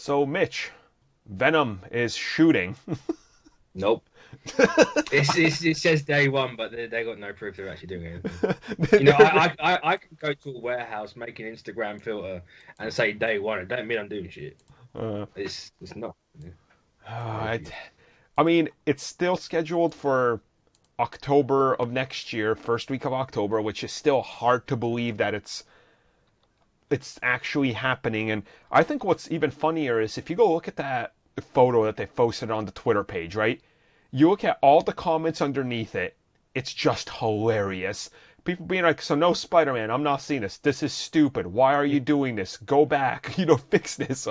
So, Mitch, Venom is shooting. Nope. It says day one, but they got no proof they're actually doing anything. You know, I can go to a warehouse, make an Instagram filter, and say day one. It don't mean I'm doing shit. Uh, It's not. Yeah, no I, issue. I mean, it's still scheduled for October of next year, first week of October, which is still hard to believe that it's actually happening. And I think what's even funnier is if you go look at that photo that they posted on the Twitter page, right? You look at all the comments underneath it, it's just hilarious. People being like, so no Spider-Man, I'm not seeing this. This is stupid. Why are you doing this? Go back, fix this.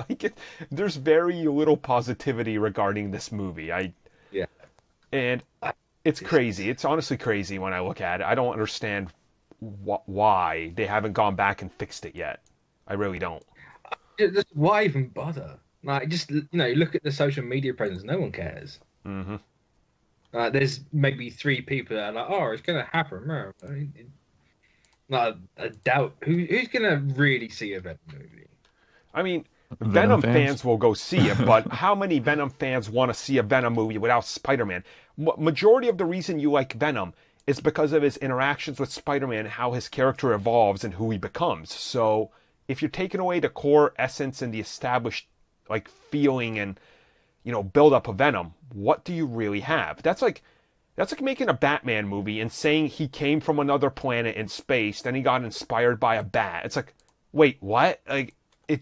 There's very little positivity regarding this movie. Yeah. And I, it's it's, crazy. It's honestly crazy when I look at it. I don't understand why they haven't gone back and fixed it yet. I really don't. why even bother? Like, just you look at the social media presence. No one cares. Hmm. There's maybe three people that are like, "Oh, it's gonna happen." No, like, I doubt who's gonna really see a Venom movie. I mean, Venom Venom fans. fans will go see it, but how many Venom fans want to see a Venom movie without Spider-Man? Majority of the reason you like Venom is because of his interactions with Spider-Man, how his character evolves and who he becomes. So, if you're taking away the core essence and the established feeling and build up of Venom, what do you really have? That's like making a Batman movie and saying he came from another planet in space, then he got inspired by a bat. It's like, wait, what?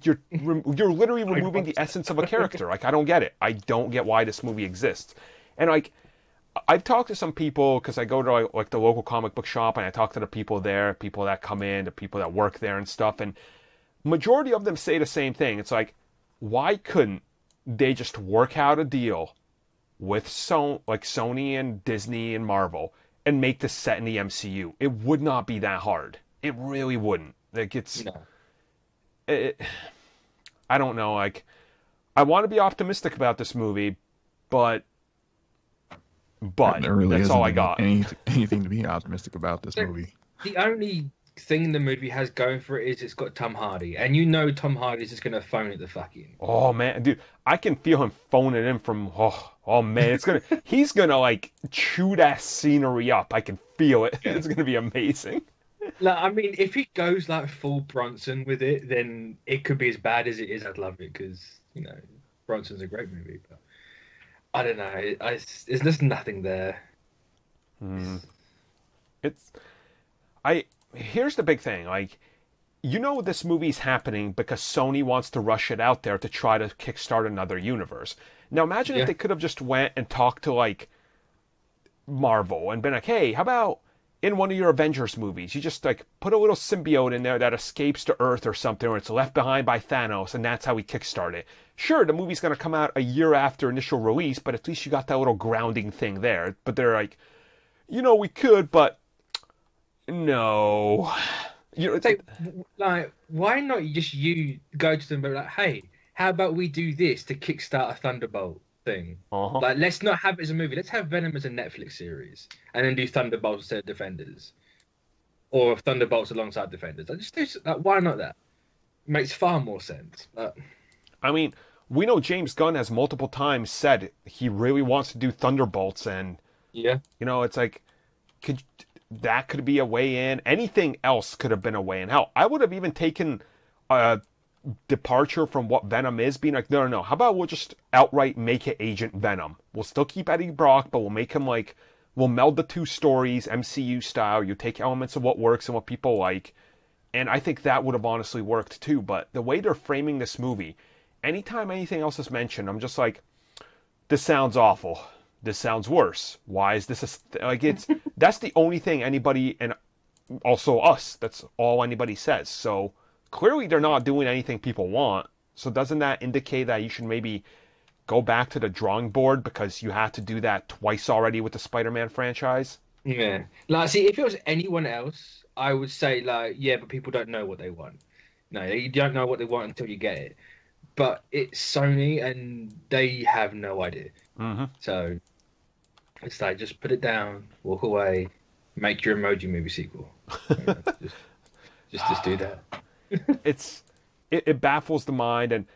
You're literally I removing the watched essence of a character. I don't get it. I don't get why this movie exists. And I've talked to some people because I go to the local comic book shop and I talk to the people there, people that come in, the people that work there and stuff, and majority of them say the same thing. It's like, why couldn't they just work out a deal with Sony and Disney and Marvel and make this set in the MCU? It would not be that hard. It really wouldn't. No. It, I don't know. I want to be optimistic about this movie, but There really that's isn't all I got. anything to be optimistic about this movie. The only thing the movie has going for it is it's got Tom Hardy, and Tom Hardy's just gonna phone it the fuck in. Oh man, dude, I can feel him phoning in from. Oh man, he's gonna chew that scenery up. I can feel it. Yeah. It's gonna be amazing. Like, I mean, if he goes like full Bronson with it, then it could be as bad as it is. I'd love it because Bronson's a great movie, but I don't know. There's just nothing there. Hmm. It's I. Here's the big thing. This movie's happening because Sony wants to rush it out there to try to kickstart another universe. Now imagine if Yeah, they could have just went and talked to Marvel and been like, hey, how about in one of your Avengers movies, you just put a little symbiote in there that escapes to Earth or something, or it's left behind by Thanos, and that's how we kickstart it. Sure, the movie's gonna come out a year after initial release, but at least you got that little grounding thing there. But they're like, we could, but no. it's like why not you go to them and be like, hey, how about we do this to kickstart a Thunderbolt thing? Uh-huh. Like, let's not have it as a movie. Let's have Venom as a Netflix series, and then do Thunderbolts instead of Defenders, or Thunderbolts alongside Defenders. I just do why not that? Makes far more sense. I mean, we know James Gunn has multiple times said he really wants to do Thunderbolts, and Yeah. it's like, could that could be a way in? Anything else could have been a way in. Hell, I would have even taken a departure from what Venom is, being like, no, no, no. How about we'll just outright make it Agent Venom? We'll still keep Eddie Brock, but we'll make him we'll meld the two stories, MCU style. You take elements of what works and what people like, and I think that would have honestly worked too. But the way they're framing this movie, anytime anything else is mentioned, I'm just like, this sounds awful. This sounds worse. Why is this it's that's the only thing anybody, and also us, that's all anybody says. So clearly they're not doing anything people want. So doesn't that indicate that you should maybe go back to the drawing board because you had to do that twice already with the Spider-Man franchise? Yeah. Like, see, if it was anyone else, I would say yeah, but people don't know what they want. No, you don't know what they want until you get it. But it's Sony, and they have no idea. Mm-hmm. So it's like, just put it down, walk away, make your emoji movie sequel. Just do that. It baffles the mind, and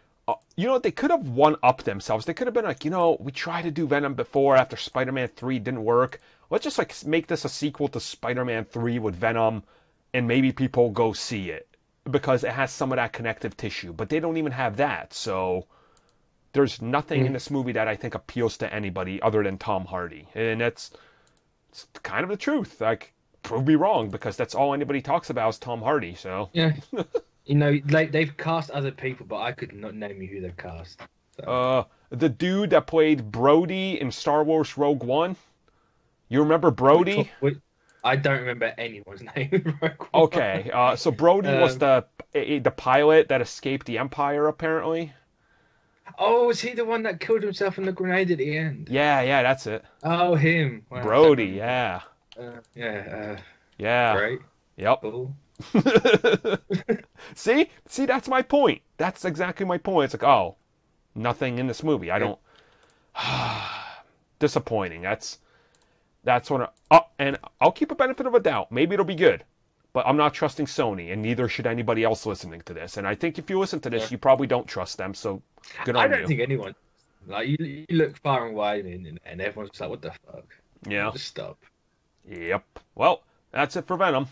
You know, they could have one-upped themselves. They could have been like, we tried to do Venom before after Spider-Man 3 didn't work. Let's just like make this a sequel to Spider-Man 3 with Venom, and maybe people go see it because it has some of that connective tissue. But they don't even have that, so there's nothing in this movie that I think appeals to anybody other than Tom Hardy, and it's kind of the truth. Like, prove me wrong, because that's all anybody talks about is Tom Hardy. So Yeah. Like they've cast other people, but I could not name you who they've cast. So. The dude that played Brody in Star Wars Rogue One. You remember Brody? I don't remember anyone's name. Okay, so Brody was the pilot that escaped the Empire, apparently. Oh, was he the one that killed himself in the grenade at the end? Yeah, that's it. Oh, him. Wow, Brody, yeah. Yeah. Great. Yep. Cool. See, that's my point. That's exactly my point. It's like, oh, nothing in this movie. I don't. Disappointing. That's what. And I'll keep a benefit of a doubt. Maybe it'll be good, but I'm not trusting Sony, and neither should anybody else listening to this. And I think if you listen to this, you probably don't trust them. So good on you. I don't think anyone. Like you look far and wide, and everyone's just like, "What the fuck?" Yeah. Just stop. Yep. Well, that's it for Venom.